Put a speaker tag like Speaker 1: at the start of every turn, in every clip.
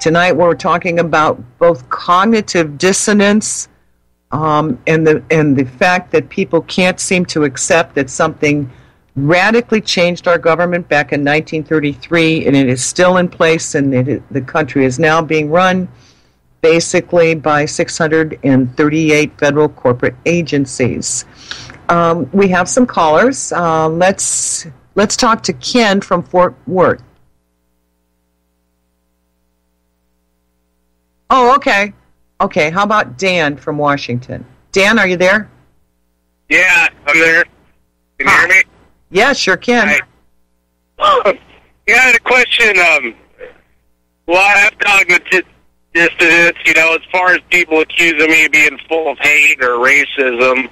Speaker 1: Tonight we're talking about both cognitive dissonance and the fact that people can't seem to accept that something radically changed our government back in 1933, and it is still in place, and the country is now being run basically by 638 federal corporate agencies. We have some callers. Let's talk to Ken from Fort Worth. Oh, okay. Okay, how about Dan from Washington? Dan, are you there?
Speaker 2: Yeah, I'm there. Can you hear me?
Speaker 1: Yeah, sure can.
Speaker 2: Yeah, I had a question. Well, I have cognitive dissonance, as far as people accusing me of being full of hate or racism,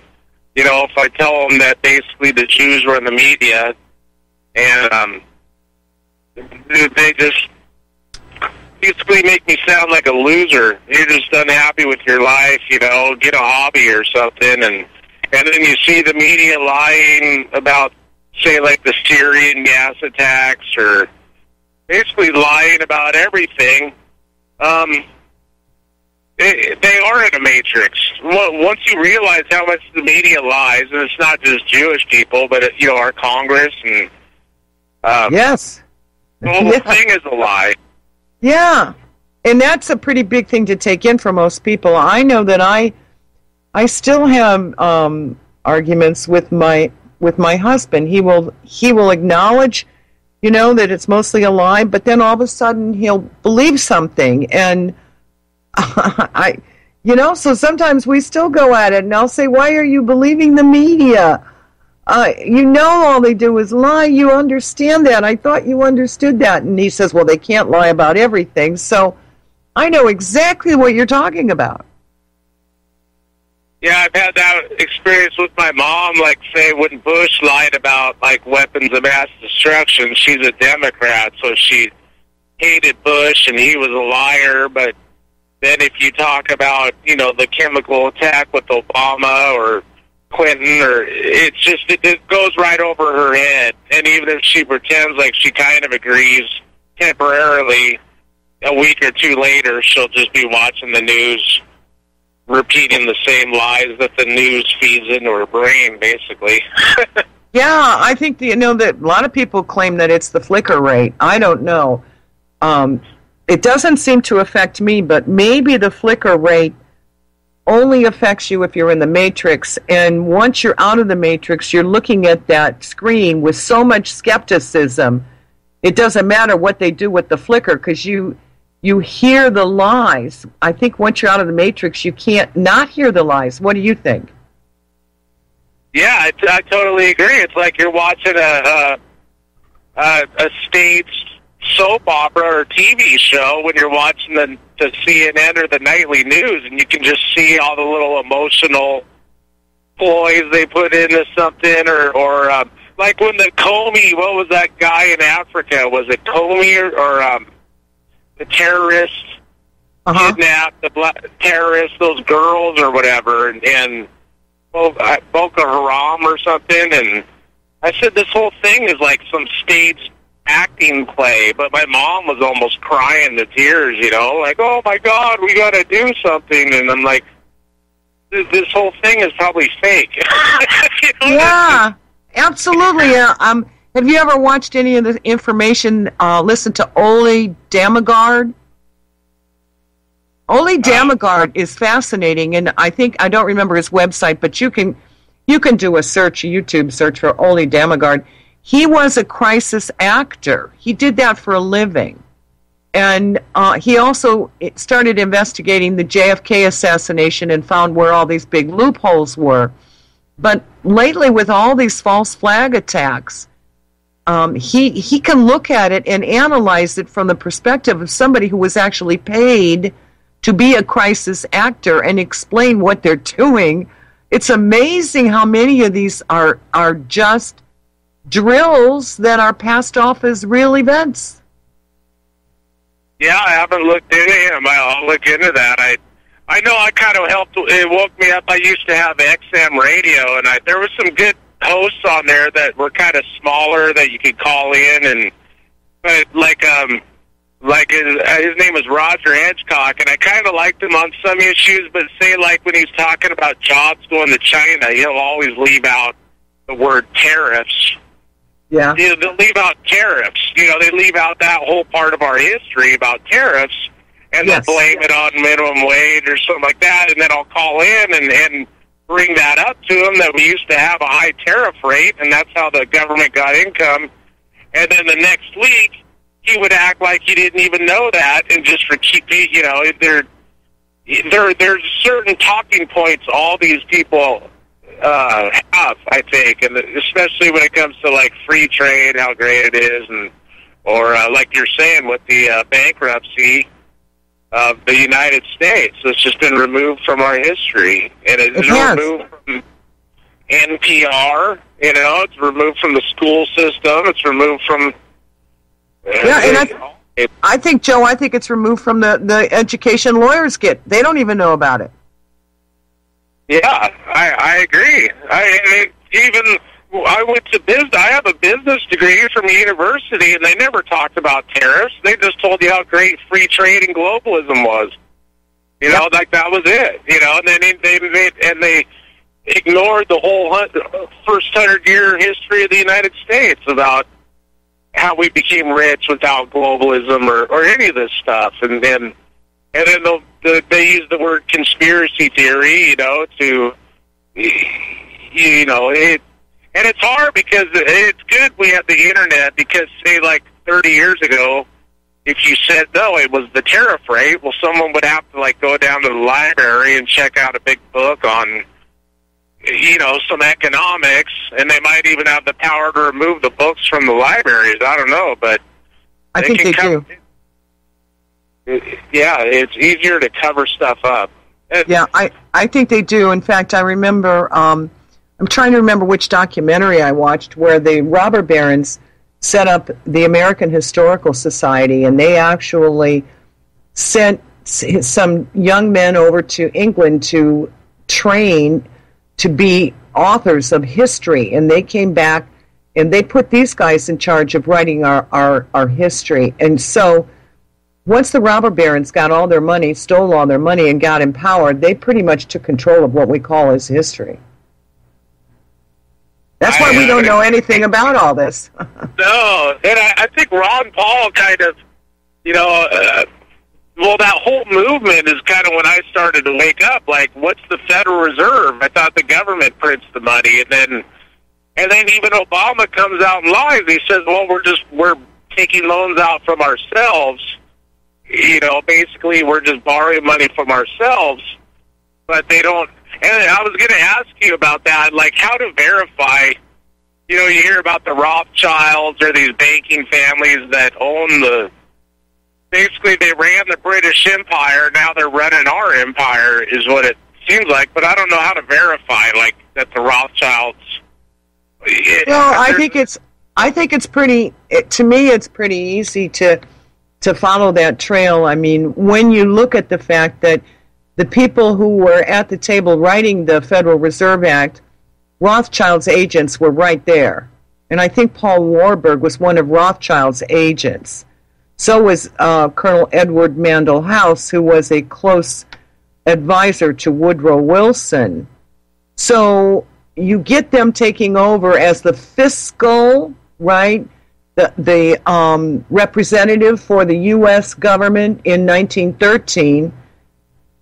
Speaker 2: if I tell them that basically the Jews were in the media, and they just basically make me sound like a loser. You're just unhappy with your life, get a hobby or something, and then you see the media lying about, say, like the Syrian gas attacks, or basically lying about everything. They are in a matrix. Once you realize how much the media lies, and it's not just Jewish people, but our Congress and
Speaker 1: yes,
Speaker 2: the whole thing is a lie.
Speaker 1: Yeah, and that's a pretty big thing to take in for most people. I know that I still have arguments with my husband. He will acknowledge, that it's mostly a lie, but then all of a sudden he'll believe something, and so sometimes we still go at it, and I'll say, "Why are you believing the media? All they do is lie. You understand that. I thought you understood that." And he says, "Well, they can't lie about everything." So I know exactly what you're talking about.
Speaker 2: Yeah, I've had that experience with my mom, like, say, when Bush lied about, like, weapons of mass destruction. She's a Democrat, so she hated Bush, and he was a liar. But then if you talk about, the chemical attack with Obama or Clinton, or it goes right over her head. And even if she pretends like she kind of agrees temporarily, a week or two later, she'll just be watching the news, repeating the same lies that the news feeds into her brain, basically.
Speaker 1: Yeah, I think that a lot of people claim that it's the flicker rate. I don't know. It doesn't seem to affect me, but maybe the flicker rate only affects you if you're in the matrix. And once you're out of the matrix, you're looking at that screen with so much skepticism. It doesn't matter what they do with the flicker, because you hear the lies. I think once you're out of the matrix, you can't not hear the lies. What do you think?
Speaker 2: Yeah, I totally agree. It's like you're watching a staged soap opera or TV show when you're watching the CNN or the nightly news, and you can just see all the little emotional ploys they put into something, or like when the Comey, what was that guy in Africa? Was it Comey or the terrorists kidnapped the terrorists, those girls or whatever, and Boko Haram or something? And I said, this whole thing is like some staged acting play, but my mom was almost crying to tears, like, "Oh my God, we got to do something." And I'm like, this whole thing is probably fake.
Speaker 1: Yeah, absolutely. Have you ever watched any of the information? Listen to Ole Damagard. Ole Damagard is fascinating, and I don't remember his website, but you can do a YouTube search for Ole Damagard. He was a crisis actor. He did that for a living. And he also started investigating the JFK assassination and found where all these big loopholes were. But lately, with all these false flag attacks, he can look at it and analyze it from the perspective of somebody who was actually paid to be a crisis actor and explain what they're doing. It's amazing how many of these are just drills that are passed off as real events.
Speaker 2: Yeah, I haven't looked into him. I'll look into that. I know I kind of helped. It woke me up. I used to have XM radio, and there was some good hosts on there that were kind of smaller that you could call in, but like like his name is Roger Edgecock, and I kind of liked him on some issues, but say like when he's talking about jobs going to China, he'll always leave out the word tariffs.
Speaker 1: Yeah.
Speaker 2: They'll leave out tariffs. They leave out that whole part of our history about tariffs, and they'll blame it on minimum wage or something like that, and then I'll call in and bring that up to him that we used to have a high tariff rate, and that's how the government got income. And then the next week, he would act like he didn't even know that, and just for there's certain talking points all these people have, I think, and especially when it comes to like free trade, how great it is, or like you're saying with the bankruptcy of the United States. It's just been removed from our history, and it's removed from NPR. It's removed from the school system. It's removed from
Speaker 1: I think, Joe, it's removed from the education lawyers get. They don't even know about it.
Speaker 2: Yeah, I agree. I went to business. I have a business degree from a university, and they never talked about tariffs. They just told you how great free trade and globalism was. Like that was it. And then they ignored the whole first 100-year history of the United States about how we became rich without globalism or any of this stuff. And then they use the word conspiracy theory, to it. And it's hard because it's good we have the internet, because say like 30 years ago, if you said no, it was the tariff rate, well, someone would have to like go down to the library and check out a big book on some economics, and they might even have the power to remove the books from the libraries. I don't know, but
Speaker 1: I think they do.
Speaker 2: Yeah, it's easier to cover stuff up.
Speaker 1: Yeah, I think they do. In fact, I remember, I'm trying to remember which documentary I watched where the robber barons set up the American Historical Society, and they actually sent some young men over to England to train to be authors of history, and they came back and they put these guys in charge of writing our history. And so once the robber barons got all their money, stole all their money, and got empowered, they pretty much took control of what we call as history. That's why we don't know anything about all this.
Speaker 2: No, and I think Ron Paul kind of, that whole movement is kind of when I started to wake up. Like, what's the Federal Reserve? I thought the government prints the money, and then even Obama comes out and lies. He says, "Well, we're taking loans out from ourselves. Basically, we're just borrowing money from ourselves." But they don't. And I was going to ask you about that, like how to verify. You hear about the Rothschilds or these banking families that own basically they ran the British Empire, now they're running our empire, is what it seems like. But I don't know how to verify, like, that the Rothschilds...
Speaker 1: I think it's pretty, to me, it's pretty easy to follow that trail. I mean, when you look at the fact that the people who were at the table writing the Federal Reserve Act, Rothschild's agents were right there. And I think Paul Warburg was one of Rothschild's agents. So was Colonel Edward Mandell House, who was a close advisor to Woodrow Wilson. So you get them taking over as the fiscal, right, the representative for the U.S. government in 1913.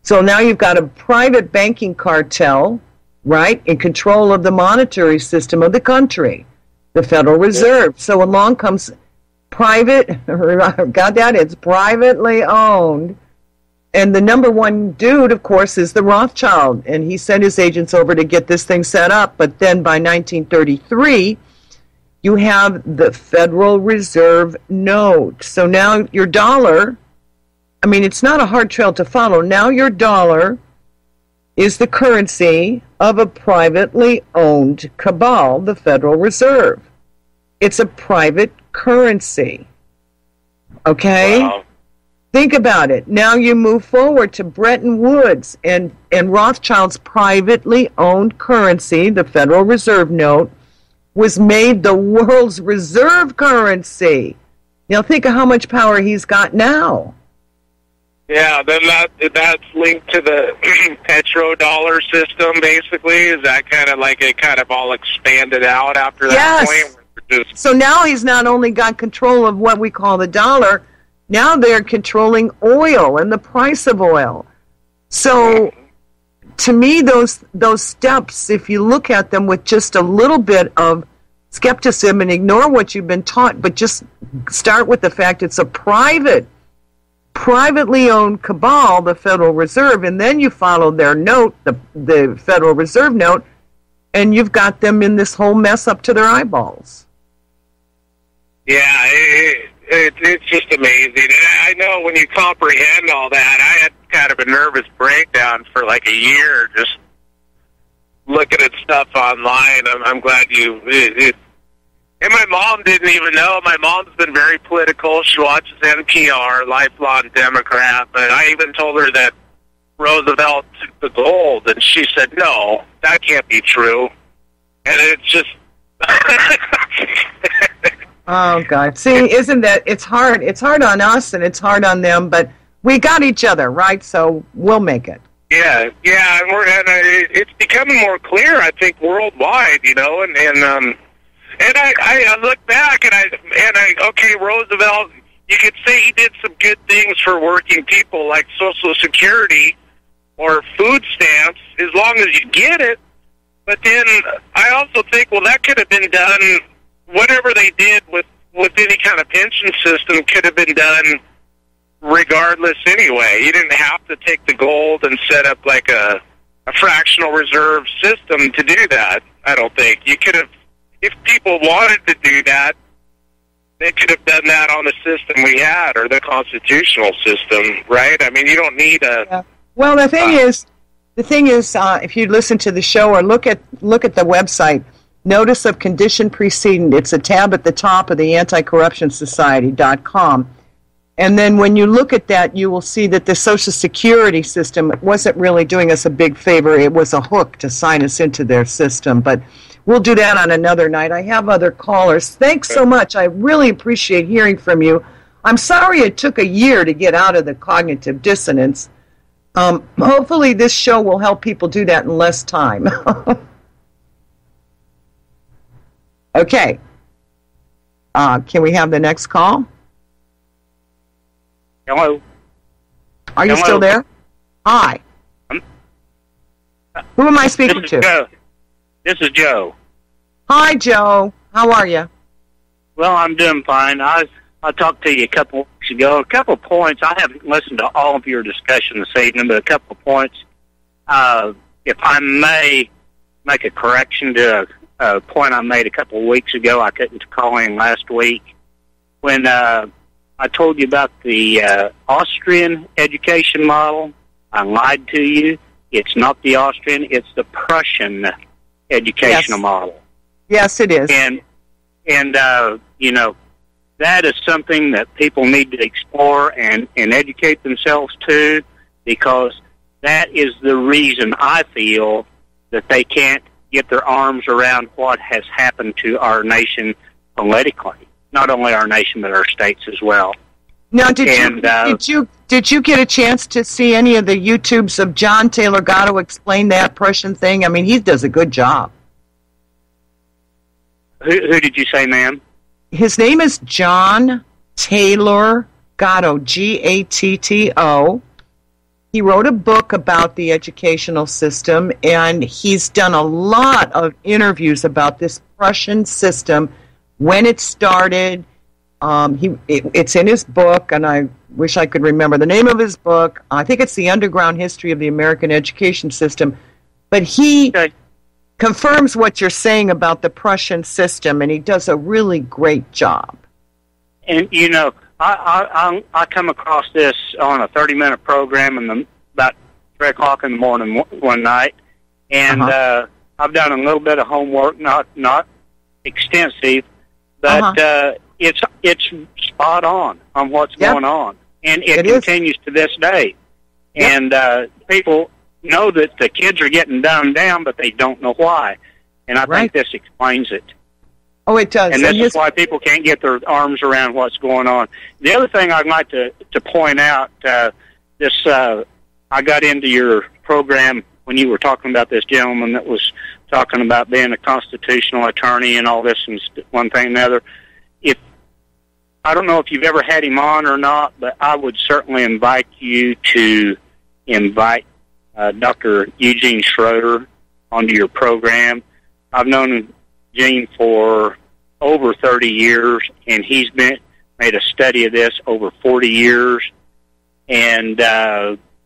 Speaker 1: So now you've got a private banking cartel, right, in control of the monetary system of the country, the Federal Reserve. So along comes private, got that? It's privately owned. And the number one dude, of course, is the Rothschild. And he sent his agents over to get this thing set up. But then by 1933, you have the Federal Reserve note. So now your dollar, I mean, it's not a hard trail to follow. Now your dollar is the currency of a privately owned cabal, the Federal Reserve. It's a private currency. Okay?
Speaker 2: Wow.
Speaker 1: Think about it. Now you move forward to Bretton Woods, and Rothschild's privately owned currency, the Federal Reserve note, was made the world's reserve currency. You know, think of how much power he's got now.
Speaker 2: Yeah, then that's linked to the petrodollar system, basically. Is that kind of like it kind of all expanded out after that point?
Speaker 1: So now he's not only got control of what we call the dollar, now they're controlling oil and the price of oil. So to me, those steps, if you look at them with just a little bit of skepticism and ignore what you've been taught, but just start with the fact it's a privately owned cabal, the Federal Reserve, and then you follow their note, the Federal Reserve note, and you've got them in this whole mess up to their eyeballs.
Speaker 2: Yeah, it's just amazing. And I know when you comprehend all that, I had kind of a nervous breakdown for like a year just looking at stuff online. I'm glad and my mom didn't even know. My mom's been very political. She watches NPR, lifelong Democrat. But I even told her that Roosevelt took the gold, and she said, no, that can't be true. And it's just...
Speaker 1: Oh, God. See, isn't that... It's hard. It's hard on us, and it's hard on them, but we got each other, right? So we'll make it.
Speaker 2: Yeah, and it's becoming more clear, I think, worldwide, you know, and I look back and I okay, Roosevelt, you could say he did some good things for working people like Social Security or food stamps, as long as you get it. But then I also think, well, that could have been done, whatever they did with any kind of pension system could have been done regardless anyway. You didn't have to take the gold and set up like a fractional reserve system to do that, I don't think. You could have, if people wanted to do that, they could have done that on the system we had or the constitutional system, right? I mean, you don't need a... Yeah.
Speaker 1: Well, the thing is, if you listen to the show or look at the website, Notice of Condition Precedent, it's a tab at the top of the anticorruptionsociety.com. And then when you look at that, you will see that the Social Security system wasn't really doing us a big favor. It was a hook to sign us into their system. But we'll do that on another night. I have other callers. Thanks so much. I really appreciate hearing from you. I'm sorry it took a year to get out of the cognitive dissonance. Hopefully this show will help people do that in less time. Okay. Can we have the next call?
Speaker 3: Hello.
Speaker 1: Are you still there? Hi. Who am I speaking to?
Speaker 3: Joe. This is Joe.
Speaker 1: Hi, Joe. How are you?
Speaker 3: Well, I'm doing fine. I talked to you a couple weeks ago. A couple of points. I haven't listened to all of your discussion this evening, but a couple of points. If I may make a correction to a point I made a couple of weeks ago, I couldn't call in last week. When I told you about the Austrian education model, I lied to you. It's not the Austrian, it's the Prussian educational model.
Speaker 1: Yes, it is.
Speaker 3: And you know, that is something that people need to explore and educate themselves to, because that is the reason I feel that they can't get their arms around what has happened to our nation politically. Not only our nation, but our states as well.
Speaker 1: Now, did you get a chance to see any of the YouTubes of John Taylor Gatto explain that Prussian thing? I mean, he does a good job.
Speaker 3: Who did you say, ma'am?
Speaker 1: His name is John Taylor Gatto, Gatto. He wrote a book about the educational system, and he's done a lot of interviews about this Prussian system, when it started. It's in his book, and I wish I could remember the name of his book. I think it's The Underground History of the American Education System. But he confirms what you're saying about the Prussian system, and he does a really great job.
Speaker 3: And, you know, I come across this on a 30-minute program about 3 o'clock in the morning one night, and I've done a little bit of homework, not extensive, but it's spot on what's going on, and it continues to this day. Yep. And people know that the kids are getting dumbed down, but they don't know why, and I think this explains it.
Speaker 1: Oh, it does.
Speaker 3: And this is why people can't get their arms around what's going on. The other thing I'd like to point out, I got into your program when you were talking about this gentleman that was talking about being a constitutional attorney and all this and one thing and another. I don't know if you've ever had him on or not, but I would certainly invite you to invite Dr. Eugene Schroeder onto your program. I've known Gene for over 30 years, and he's made a study of this over 40 years, and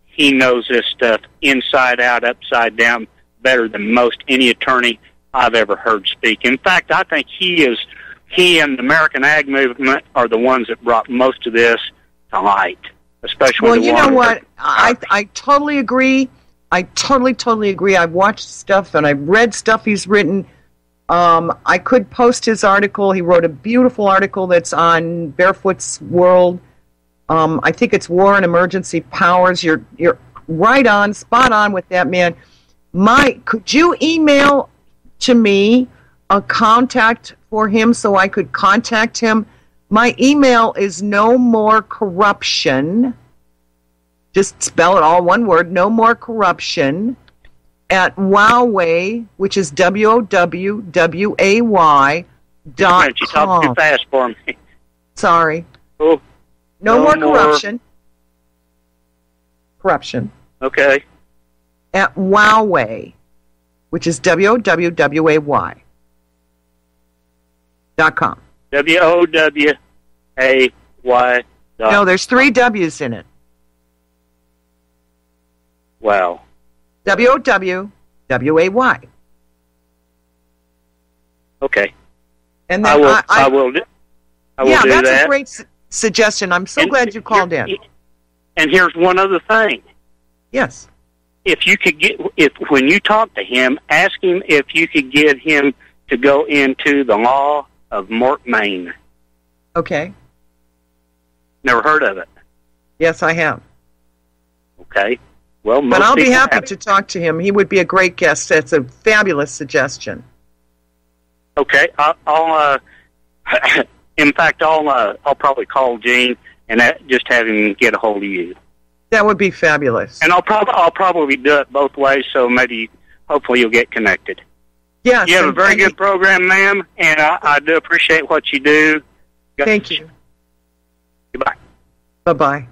Speaker 3: he knows this stuff inside out, upside down, better than most any attorney I've ever heard speak. In fact, I think he and the American Ag Movement are the ones that brought most of this to light, especially.
Speaker 1: Well, you know what? I totally agree. I totally agree. I've watched stuff and I've read stuff he's written. I could post his article. He wrote a beautiful article that's on Barefoot's World. I think it's War and Emergency Powers. You're right on, spot on with that, man. Could you email to me a contact for him so I could contact him? My email is no more corruption. Just spell it all one word, no more corruption, at Wowway, which is WOWWAY.com.
Speaker 3: You talked too fast for me.
Speaker 1: Sorry.
Speaker 3: Oh,
Speaker 1: no more corruption. Corruption.
Speaker 3: Okay.
Speaker 1: At Wowway, which is WOWWAY.com.
Speaker 3: WOWAY.
Speaker 1: No, there's 3 W's in it.
Speaker 3: Wow.
Speaker 1: WOWWAY.
Speaker 3: Okay.
Speaker 1: And then
Speaker 3: I will do
Speaker 1: that's
Speaker 3: that.
Speaker 1: A great suggestion. I'm so glad you called in.
Speaker 3: And here's one other thing.
Speaker 1: Yes.
Speaker 3: If you could when you talk to him, ask him if you could get him to go into the law of Mort Maine.
Speaker 1: Okay.
Speaker 3: Never heard of it?
Speaker 1: Yes, I have.
Speaker 3: Okay. Well,
Speaker 1: but I'll be happy to talk to him. He would be a great guest. That's a fabulous suggestion.
Speaker 3: Okay. I'll in fact, I'll probably call Gene and just have him get a hold of you.
Speaker 1: That would be fabulous.
Speaker 3: And I'll probably do it both ways, so hopefully you'll get connected.
Speaker 1: Yes.
Speaker 3: You have a very good program, ma'am, and I do appreciate what you do.
Speaker 1: Thank you.
Speaker 3: Goodbye.
Speaker 1: Bye-bye.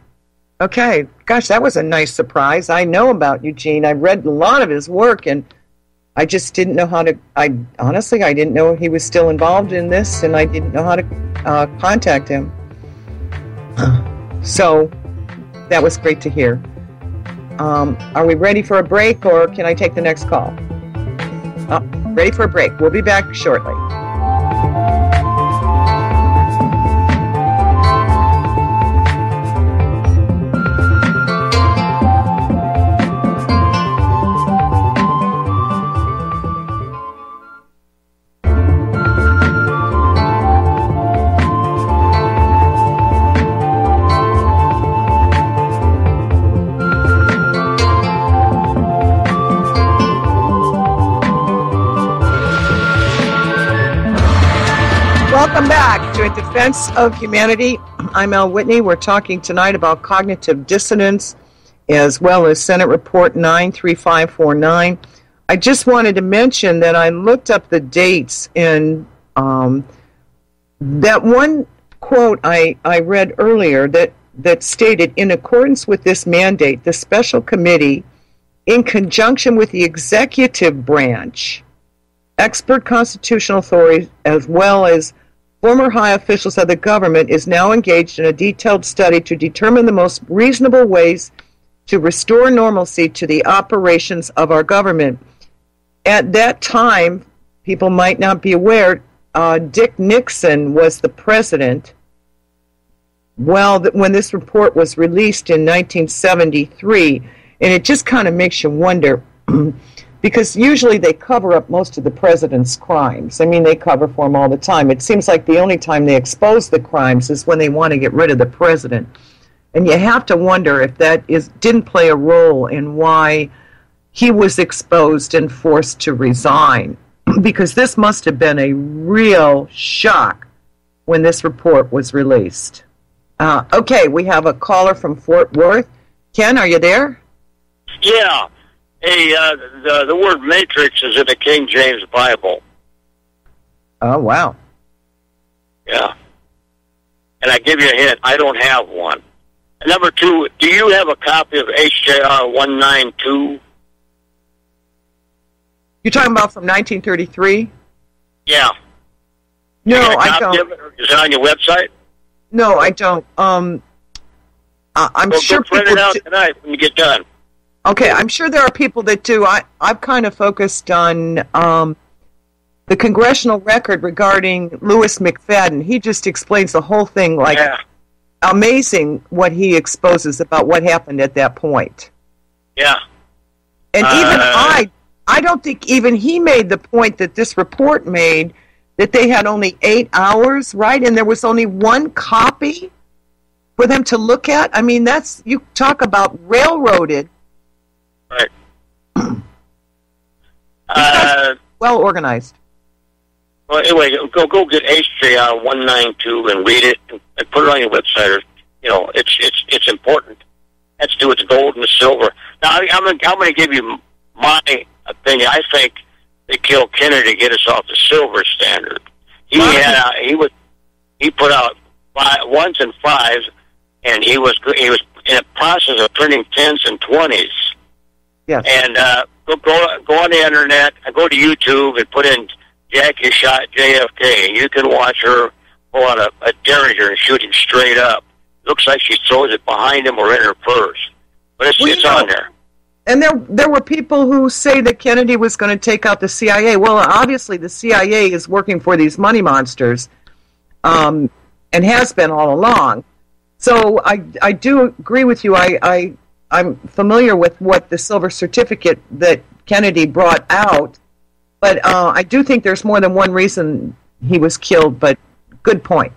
Speaker 1: Okay. Gosh, that was a nice surprise. I know about Eugene. I read a lot of his work, and I just didn't know how to... Honestly, I didn't know he was still involved in this, and I didn't know how to contact him. So, that was great to hear. Are we ready for a break, or can I take the next call? Ready for a break. We'll be back shortly. Welcome back to In Defense of Humanity. I'm Elle Whitney. We're talking tonight about cognitive dissonance as well as Senate Report 93549. I just wanted to mention that I looked up the dates, and that one quote I read earlier that stated, in accordance with this mandate, the special committee, in conjunction with the executive branch, expert constitutional authorities, as well as former high officials of the government, is now engaged in a detailed study to determine the most reasonable ways to restore normalcy to the operations of our government. At that time, people might not be aware, Dick Nixon was the president. Well, when this report was released in 1973, and it just kind of makes you wonder, because usually they cover up most of the president's crimes. I mean, they cover for him all the time. It seems like the only time they expose the crimes is when they want to get rid of the president. And you have to wonder if that didn't play a role in why he was exposed and forced to resign. because this must have been a real shock when this report was released. Okay, we have a caller from Fort Worth. Ken, are you there?
Speaker 4: Yeah. Hey, the word matrix is in the King James Bible.
Speaker 1: Oh, wow.
Speaker 4: Yeah. And I give you a hint, I don't have one. And number two, do you have a copy of HJR 192?
Speaker 1: You're talking about from 1933?
Speaker 4: Yeah.
Speaker 1: No, I don't.
Speaker 4: Is it on your website?
Speaker 1: No, I don't. I'm sure
Speaker 4: go print it out tonight when you get done.
Speaker 1: Okay, I'm sure there are people that do. I've kind of focused on the congressional record regarding Louis McFadden. He just explains the whole thing like amazing what he exposes about what happened at that point.
Speaker 4: Yeah.
Speaker 1: And even I don't think even he made the point that this report made, that they had only 8 hours, right? And there was only one copy for them to look at. I mean, that's, you talk about railroaded.
Speaker 4: Right.
Speaker 1: Well organized.
Speaker 4: Well, anyway, go get HJR 192 and read it and put it on your website. Or, you know, it's important. That's to do with the gold and the silver. Now, I'm going to give you my opinion. I think they killed Kennedy to get us off the silver standard. He put out ones and fives, and he was in a process of printing 10s and 20s.
Speaker 1: Yes.
Speaker 4: And go on the internet, go to YouTube, and put in Jackie shot JFK. You can watch her pull out a Derringer and shoot him straight up. Looks like she throws it behind him or in her purse, but it's on there.
Speaker 1: And there were people who say that Kennedy was going to take out the CIA. Well, obviously the CIA is working for these money monsters, and has been all along. So I do agree with you. I'm familiar with what the silver certificate that Kennedy brought out, but I do think there's more than one reason he was killed, but good point.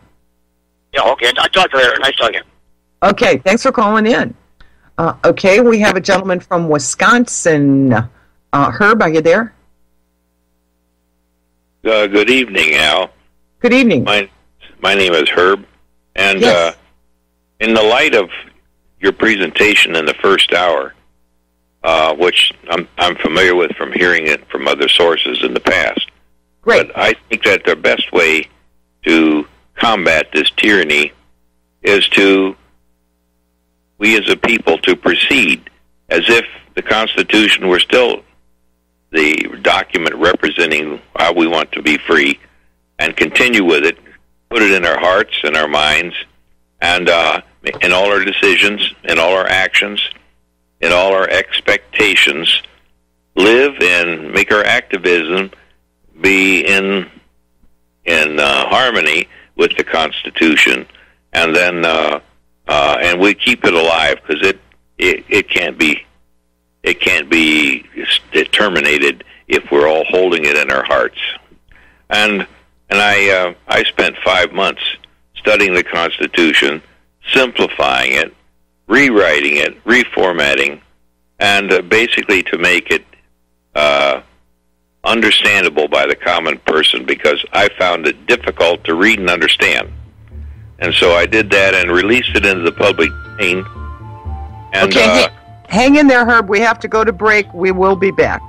Speaker 4: Yeah, okay. I'll talk to you later. Nice talking.
Speaker 1: Okay, thanks for calling in. Okay, we have a gentleman from Wisconsin. Herb, are you there?
Speaker 5: Good evening, Al.
Speaker 1: Good evening.
Speaker 5: My name is Herb, and
Speaker 1: yes.
Speaker 5: In the light of your presentation in the first hour, which I'm familiar with from hearing it from other sources in the past,
Speaker 1: great.
Speaker 5: But I think that the best way to combat this tyranny is we as a people to proceed as if the Constitution were still the document representing how we want to be free, and continue with it, put it in our hearts and our minds, and in all our decisions, in all our actions, in all our expectations, live and make our activism be in harmony with the Constitution, and then and we keep it alive, because it can't be terminated if we're all holding it in our hearts. And I spent 5 months studying the Constitution, simplifying it, rewriting it, reformatting, and basically to make it understandable by the common person, because I found it difficult to read and understand. And so I did that and released it into the public domain. And,
Speaker 1: okay, hang in there, Herb. We have to go to break. We will be back.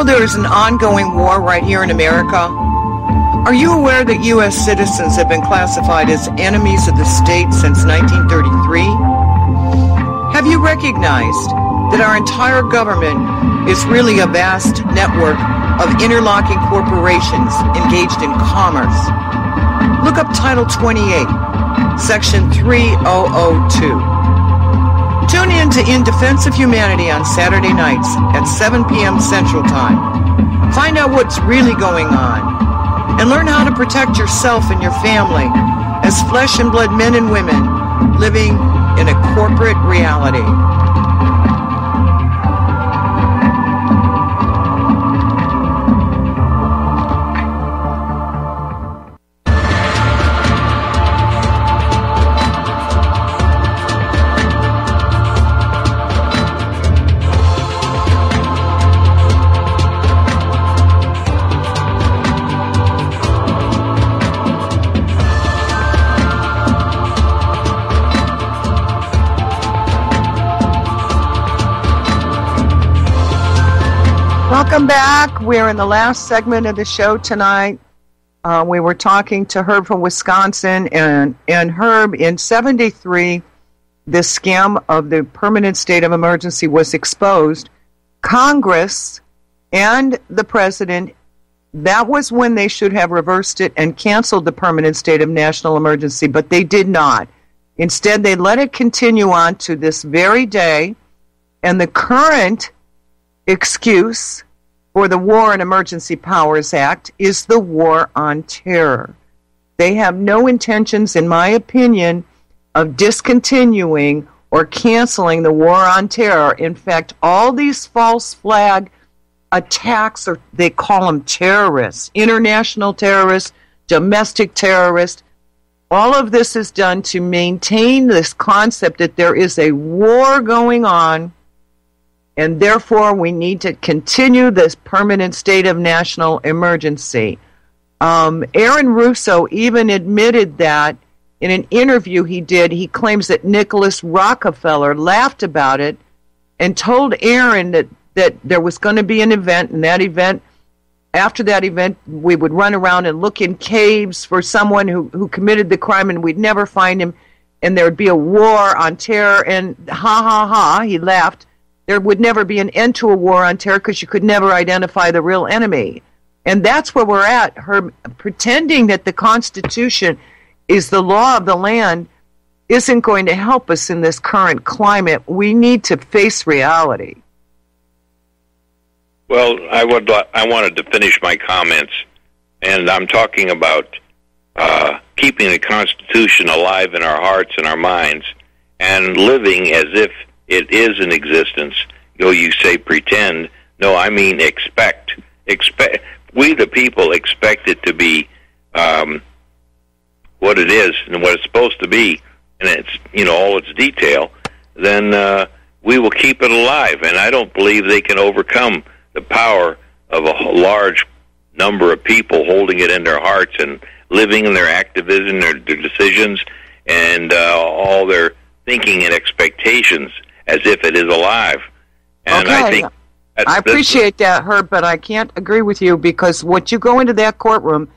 Speaker 1: There is an ongoing war right here in America. Are you aware that U.S. citizens have been classified as enemies of the state since 1933? Have you recognized that our entire government is really a vast network of interlocking corporations engaged in commerce? Look up Title 28, Section 3002. Tune in to In Defense of Humanity on Saturday nights at 7 p.m. Central Time. Find out what's really going on. and learn how to protect yourself and your family as flesh and blood men and women living in a corporate reality. Welcome back. We're in the last segment of the show tonight. We were talking to Herb from Wisconsin, and Herb, in 73, the scam of the permanent state of emergency was exposed. Congress and the president, that was when they should have reversed it and canceled the permanent state of national emergency, but they did not. Instead, they let it continue on to this very day, and the current excuse for the War and Emergency Powers Act is the War on Terror. They have no intentions, in my opinion, of discontinuing or canceling the War on Terror. In fact, all these false flag attacks, or they call them terrorists, international terrorists, domestic terrorists, all of this is done to maintain this concept that there is a war going on, and therefore we need to continue this permanent state of national emergency. Aaron Russo even admitted that in an interview he did. He claims that Nicholas Rockefeller laughed about it and told Aaron that there was going to be an event, and that event, after that event, we would run around and look in caves for someone who committed the crime, and we'd never find him, and there would be a war on terror, and he laughed. There would never be an end to a war on terror because you could never identify the real enemy. And that's where we're at. Her pretending that the Constitution is the law of the land isn't going to help us in this current climate. We need to face reality.
Speaker 5: Well, I wanted to finish my comments, and I'm talking about keeping the Constitution alive in our hearts and our minds and living as if it is in existence. You say pretend. No, I mean expect. We, the people, expect it to be what it is and what it's supposed to be, and it's, all its detail. Then we will keep it alive, and I don't believe they can overcome the power of a large number of people holding it in their hearts and living in their activism, their decisions, and all their thinking and expectations as if it is alive. And
Speaker 1: okay.
Speaker 5: I think
Speaker 1: I appreciate that, Herb, but I can't agree with you, because once you go into that courtroom,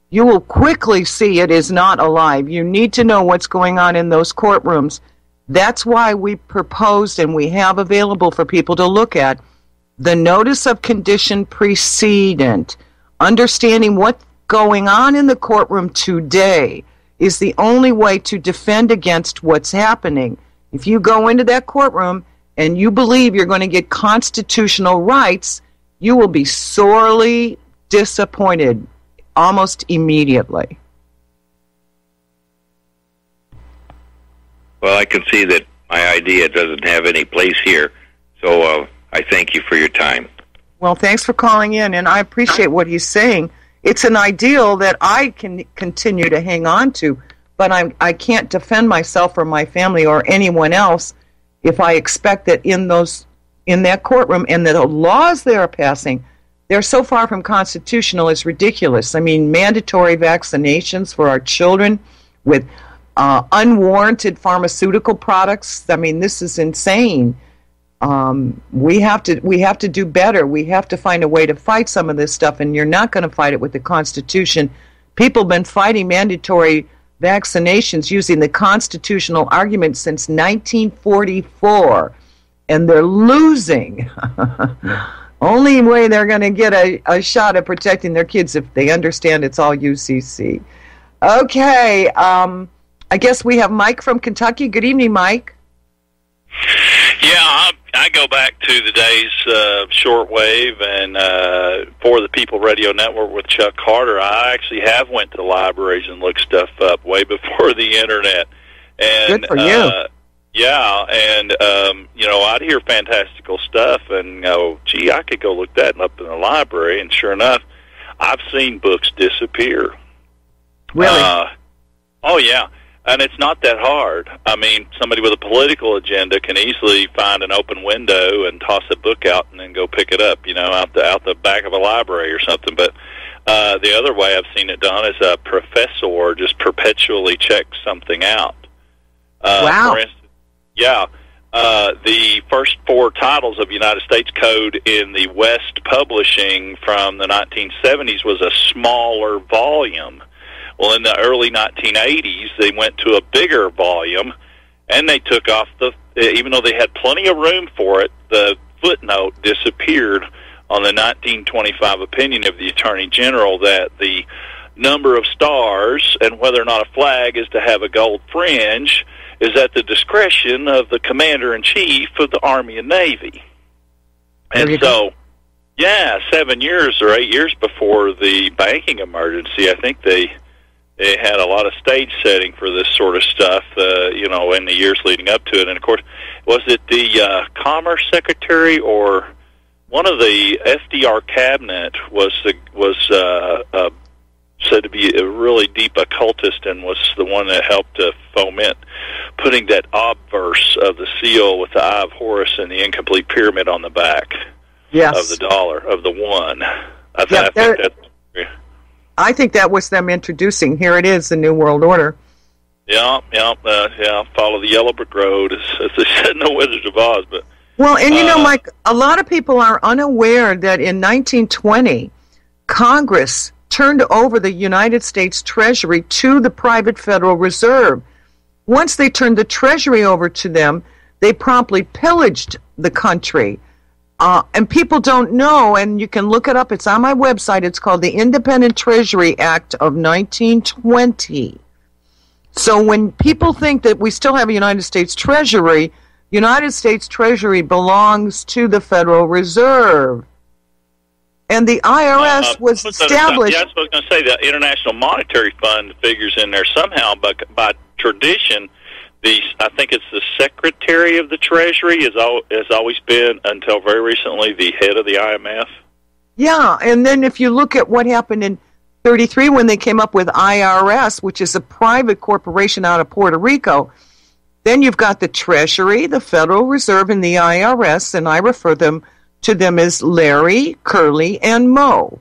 Speaker 1: you will quickly see it is not alive. You need to know what's going on in those courtrooms. That's why we proposed, and we have available for people to look at, the notice of condition precedent. Understanding what's going on in the courtroom today is the only way to defend against what's happening. If you go into that courtroom and you believe you're going to get constitutional rights, you will be sorely disappointed almost immediately.
Speaker 5: Well, I can see that my idea doesn't have any place here, so I thank you for your time.
Speaker 1: Well, thanks for calling in, and I appreciate what he's saying. It's an ideal that I can continue to hang on to, but I can't defend myself or my family or anyone else if I expect that in that courtroom and the laws they are passing, they're so far from constitutional, it's ridiculous. I mean, mandatory vaccinations for our children with unwarranted pharmaceutical products. I mean, this is insane. We have to do better. We have to find a way to fight some of this stuff, and you're not going to fight it with the Constitution. People have been fighting mandatory vaccinations using the constitutional argument since 1944, and they're losing. Only way they're going to get a shot at protecting their kids if they understand it's all UCC. Okay, I guess we have Mike from Kentucky. Good evening, Mike.
Speaker 6: Yeah, I go back to the days of shortwave and for the People Radio Network with Chuck Carter. I actually have went to libraries and looked stuff up way before the internet. And,
Speaker 1: good for you.
Speaker 6: Yeah, and I'd hear fantastical stuff and go, gee, I could go look that up in the library. And sure enough, I've seen books disappear.
Speaker 1: Really?
Speaker 6: Oh, yeah. And it's not that hard. I mean, somebody with a political agenda can easily find an open window and toss a book out and then go pick it up, out the back of a library or something. But the other way I've seen it done is a professor just perpetually checks something out.
Speaker 1: Wow.
Speaker 6: For instance, the first 4 titles of United States Code in the West Publishing from the 1970s was a smaller volume. Well, in the early 1980s, they went to a bigger volume, and they took off even though they had plenty of room for it, the footnote disappeared on the 1925 opinion of the Attorney General that the number of stars and whether or not a flag is to have a gold fringe is at the discretion of the Commander-in-Chief of the Army and Navy. And so, 7 years or 8 years before the banking emergency, I think they had a lot of stage setting for this sort of stuff, in the years leading up to it. And, of course, was it the Commerce Secretary or one of the FDR cabinet was said to be a really deep occultist and was the one that helped to foment putting that obverse of the seal with the Eye of Horus and the incomplete pyramid on the back of the dollar, of the one.
Speaker 1: I think that was them introducing, here it is, the New World Order.
Speaker 6: Follow the yellow brick road, as they said in the Wizards of Oz. But
Speaker 1: well, and Mike, a lot of people are unaware that in 1920, Congress turned over the United States Treasury to the private Federal Reserve. Once they turned the Treasury over to them, they promptly pillaged the country. And people don't know, and you can look it up. It's on my website. It's called the Independent Treasury Act of 1920. So when people think that we still have a United States Treasury belongs to the Federal Reserve. And the IRS was established.
Speaker 6: I was going to say the International Monetary Fund figures in there somehow, but by tradition, I think it's the Secretary of the Treasury has always been, until very recently, the head of the IMF.
Speaker 1: Yeah, and then if you look at what happened in 1933 when they came up with IRS, which is a private corporation out of Puerto Rico, then you've got the Treasury, the Federal Reserve, and the IRS, and I refer to them as Larry, Curly, and Moe.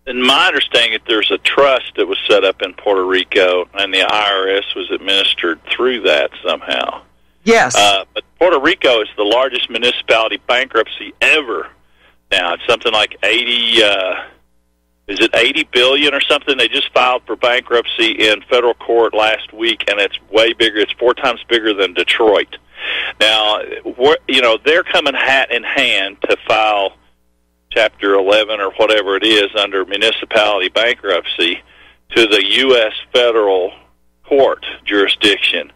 Speaker 6: In my understanding, there's a trust that was set up in Puerto Rico, and the IRS was administered through that somehow.
Speaker 1: Yes.
Speaker 6: But Puerto Rico is the largest municipality bankruptcy ever. Now, it's something like 80 billion or something? They just filed for bankruptcy in federal court last week, and it's way bigger. It's 4 times bigger than Detroit. Now, they're coming hat in hand to file Chapter 11 or whatever it is under municipality bankruptcy to the U.S. federal court jurisdiction.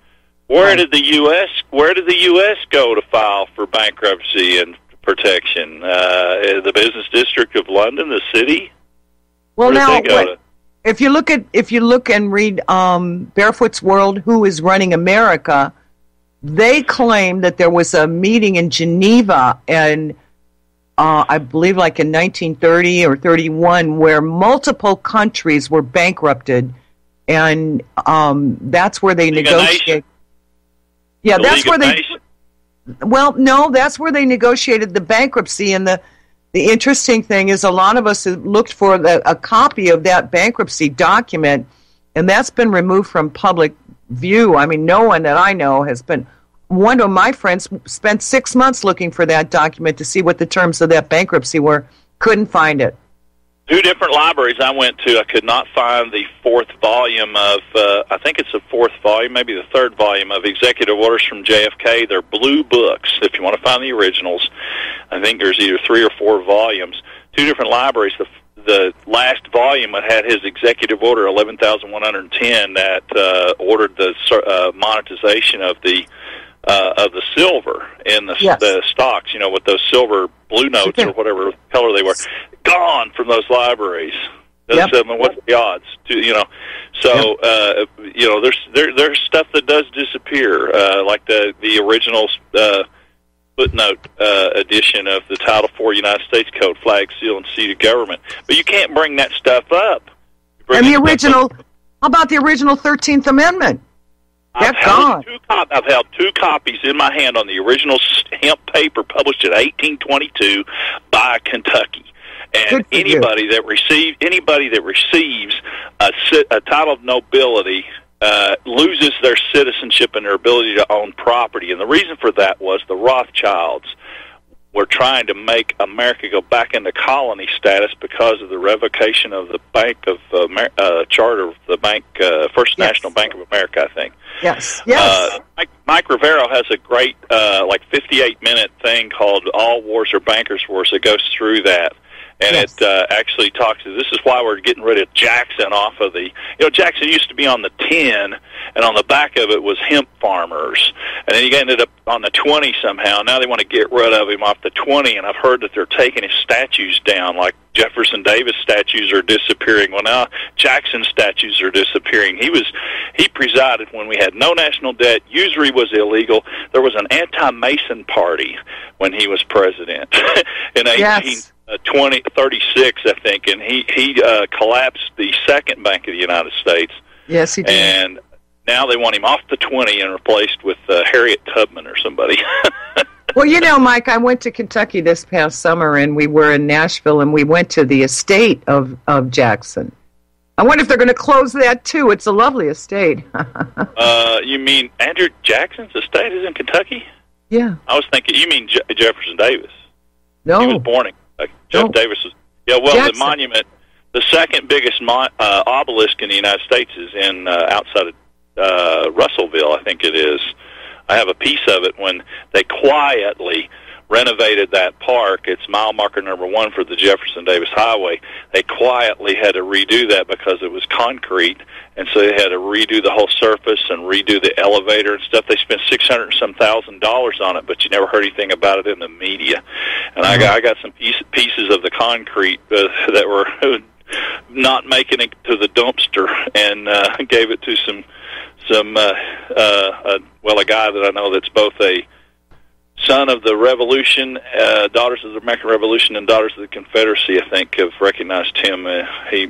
Speaker 6: Where did the U.S. go to file for bankruptcy and protection? The business district of London, the city.
Speaker 1: Well, now if you look and read Barefoot's World, Who is Running America, they claim that there was a meeting in Geneva and I believe like in 1930 or 31 where multiple countries were bankrupted, and that's where they negotiated. Yeah, that's where they. Well, no, that's where they negotiated the bankruptcy. And the interesting thing is, a lot of us have looked for a copy of that bankruptcy document, and that's been removed from public view. I mean, no one that I know has been. One of my friends spent 6 months looking for that document to see what the terms of that bankruptcy were. Couldn't find it.
Speaker 6: 2 different libraries I went to, I could not find the 4th volume of, I think it's the 4th volume, maybe the 3rd volume of Executive Orders from JFK. They're blue books, if you want to find the originals. I think there's either 3 or 4 volumes. 2 different libraries. The last volume had his Executive Order 11,110 that ordered the monetization of the of the silver in the stocks, with those silver blue notes or whatever color they were, gone from those libraries. Yep. What's the odds? So there's stuff that does disappear, like the original footnote edition of the Title IV United States Code, flag, seal, and seat of government. But you can't bring that stuff up.
Speaker 1: And the original, how about the original 13th Amendment? That's gone.
Speaker 6: I've held 2 copies in my hand on the original hemp paper published in 1822 by Kentucky. And anybody that receives a title of nobility loses their citizenship and their ability to own property. And the reason for that was the Rothschilds were trying to make America go back into colony status because of the revocation of the Bank of charter of the bank, First National Bank of America, I think.
Speaker 1: Yes.
Speaker 6: Mike Rivero has a great 58-minute thing called All Wars Are Bankers' Wars that goes through that. And it actually talks to, this is why we're getting rid of Jackson off of the, Jackson used to be on the 10, and on the back of it was hemp farmers. And then he ended up on the 20 somehow. Now they want to get rid of him off the 20, and I've heard that they're taking his statues down, like Jefferson Davis statues are disappearing. Well, now Jackson statues are disappearing. He presided when we had no national debt, usury was illegal. There was an anti-Mason party when he was president in 2036, I think, and he collapsed the second Bank of the United States.
Speaker 1: Yes, he did.
Speaker 6: And now they want him off the 20 and replaced with Harriet Tubman or somebody.
Speaker 1: Well, Mike, I went to Kentucky this past summer, and we were in Nashville, and we went to the estate of Jackson. I wonder if they're going to close that, too. It's a lovely estate.
Speaker 6: You mean Andrew Jackson's estate is in Kentucky?
Speaker 1: Yeah.
Speaker 6: I was thinking, you mean Jefferson Davis.
Speaker 1: No.
Speaker 6: He was born in Jeff Davis was. Yeah, well, Jackson. The monument, the second biggest obelisk in the United States is in outside of Russellville, I think it is. I have a piece of it when they quietly renovated that park. It's mile marker number 1 for the Jefferson Davis Highway. They quietly had to redo that because it was concrete, and so they had to redo the whole surface and redo the elevator and stuff. They spent $600,000 on it, but you never heard anything about it in the media. And I got some pieces of the concrete that were not making it to the dumpster, and gave it to a guy that I know that's both a son of the Revolution, Daughters of the American Revolution, and Daughters of the Confederacy, I think, have recognized him. I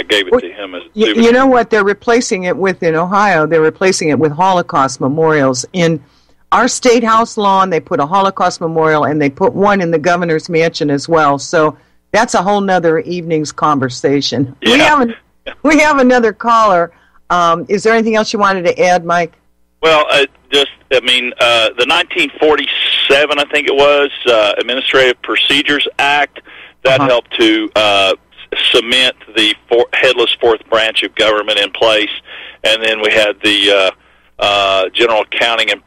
Speaker 6: gave it to him as a souvenir.
Speaker 1: You know what they're replacing it with in Ohio? They're replacing it with Holocaust memorials. In our State House lawn, they put a Holocaust memorial, and they put one in the governor's mansion as well. So that's a whole nother evening's conversation.
Speaker 6: Yeah.
Speaker 1: We have another caller. Is there anything else you wanted to add, Mike?
Speaker 6: Well, the 1947, I think it was, Administrative Procedures Act, that helped to cement the headless fourth branch of government in place. And then we had the General Accounting and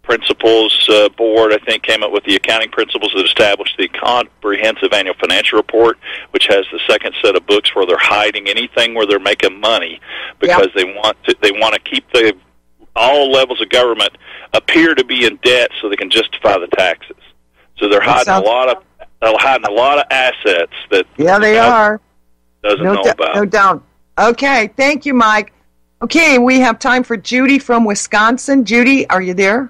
Speaker 6: Principles Board, I think, came up with the accounting principles that established the Comprehensive Annual Financial Report, which has the second set of books where they're hiding anything where they're making money because they want to keep all levels of government appear to be in debt so they can justify the taxes. So they're hiding a lot of assets that
Speaker 1: they are
Speaker 6: doesn't know about.
Speaker 1: No doubt. Okay, thank you, Mike. Okay, we have time for Judy from Wisconsin. Judy, are you there?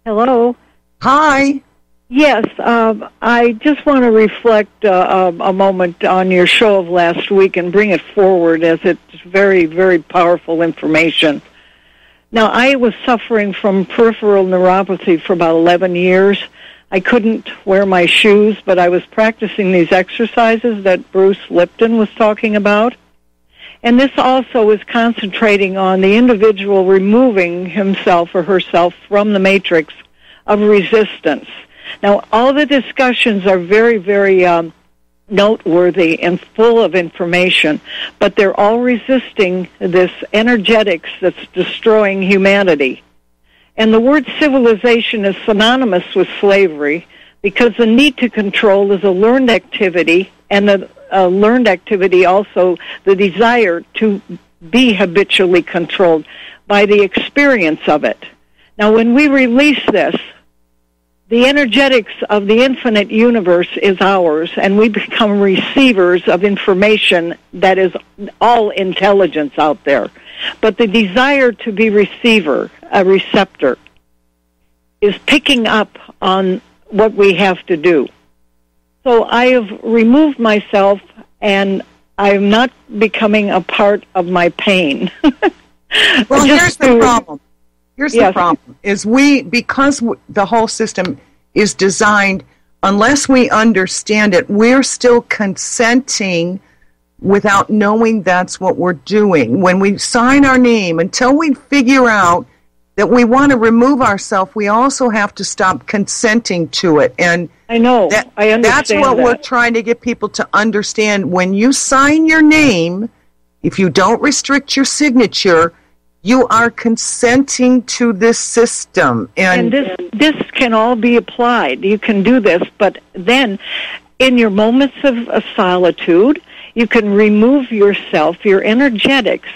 Speaker 7: Hello.
Speaker 1: Hi.
Speaker 7: Yes, I just want to reflect a moment on your show of last week and bring it forward as it's very, very powerful information. Now, I was suffering from peripheral neuropathy for about 11 years. I couldn't wear my shoes, but I was practicing these exercises that Bruce Lipton was talking about. And this also is concentrating on the individual removing himself or herself from the matrix of resistance. Now, all the discussions are very, very noteworthy and full of information, but they're all resisting this energetics that's destroying humanity. And the word civilization is synonymous with slavery because the need to control is a learned activity, and the learned activity also the desire to be habitually controlled by the experience of it. Now, when we release this, the energetics of the infinite universe is ours, and we become receivers of information that is all intelligence out there. But the desire to be a receptor, is picking up on what we have to do. So I have removed myself, and I'm not becoming a part of my pain.
Speaker 1: Well, here's the problem. The problem is because the whole system is designed, unless we understand it, we're still consenting without knowing that's what we're doing. When we sign our name, until we figure out that we want to remove ourselves, we also have to stop consenting to it. And
Speaker 7: I know. I understand.
Speaker 1: That's what we're trying to get people to understand. When you sign your name, if you don't restrict your signature, you are consenting to this system. And
Speaker 7: this can all be applied. You can do this, but then in your moments of solitude, you can remove yourself, your energetics,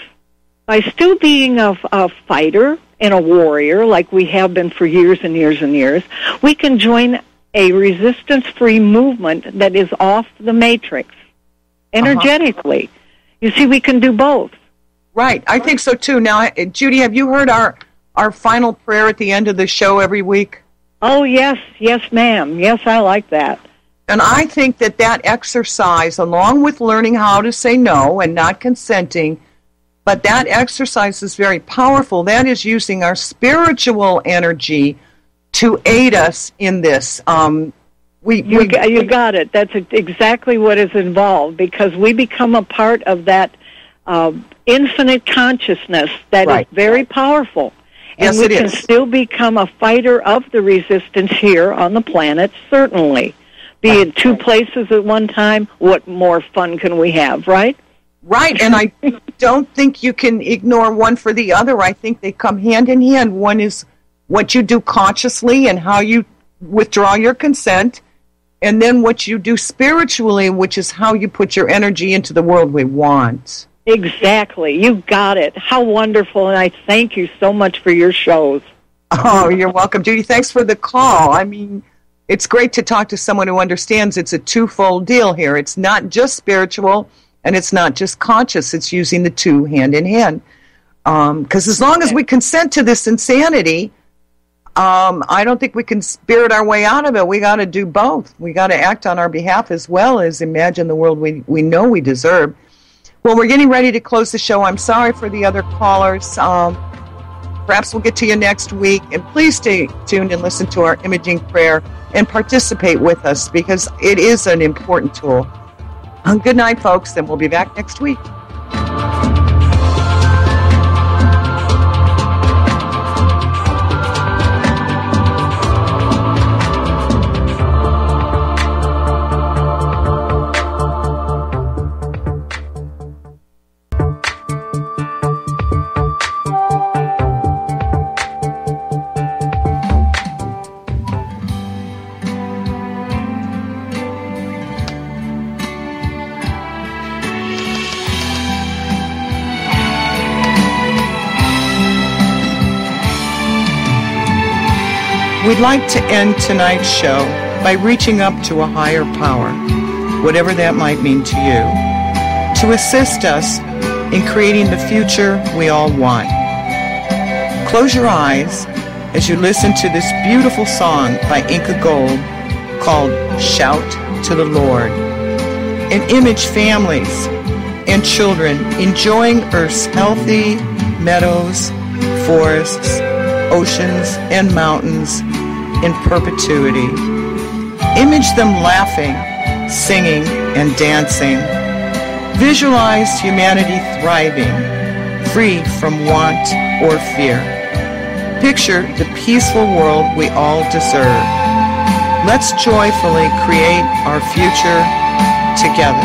Speaker 7: by still being a fighter and a warrior like we have been for years and years and years. We can join a resistance-free movement that is off the matrix energetically. You see, we can do both.
Speaker 1: Right, I think so too. Now, Judy, have you heard our final prayer at the end of the show every week?
Speaker 7: Oh, yes, ma'am. Yes, I like that.
Speaker 1: And I think that exercise, along with learning how to say no and not consenting, but that exercise is very powerful. That is using our spiritual energy to aid us in this. You
Speaker 7: got it. That's exactly what is involved, because we become a part of that infinite consciousness that is very powerful. And we can still become a fighter of the resistance here on the planet, certainly. Be in two places at one time, what more fun can we have, right?
Speaker 1: Right, and I don't think you can ignore one for the other. I think they come hand in hand. One is what you do consciously and how you withdraw your consent, and then what you do spiritually, which is how you put your energy into the world we want.
Speaker 7: Exactly. You got it. How wonderful, and I thank you so much for your shows.
Speaker 1: Oh, you're welcome, Judy. Thanks for the call. I mean, it's great to talk to someone who understands it's a twofold deal here. It's not just spiritual, and it's not just conscious. It's using the two hand in hand. Because as long as we consent to this insanity, I don't think we can spirit our way out of it. We got to do both. We got to act on our behalf as well as imagine the world we know we deserve. Well, we're getting ready to close the show. I'm sorry for the other callers. Perhaps we'll get to you next week. And please stay tuned and listen to our imaging prayer and participate with us, because it is an important tool. Good night, folks, and we'll be back next week. We'd like to end tonight's show by reaching up to a higher power, whatever that might mean to you, to assist us in creating the future we all want. Close your eyes as you listen to this beautiful song by Inca Gold called Shout to the Lord, and image families and children enjoying Earth's healthy meadows, forests, oceans, and mountains in perpetuity. Image them laughing, singing, and dancing. Visualize humanity thriving, free from want or fear. Picture the peaceful world we all deserve. Let's joyfully create our future together.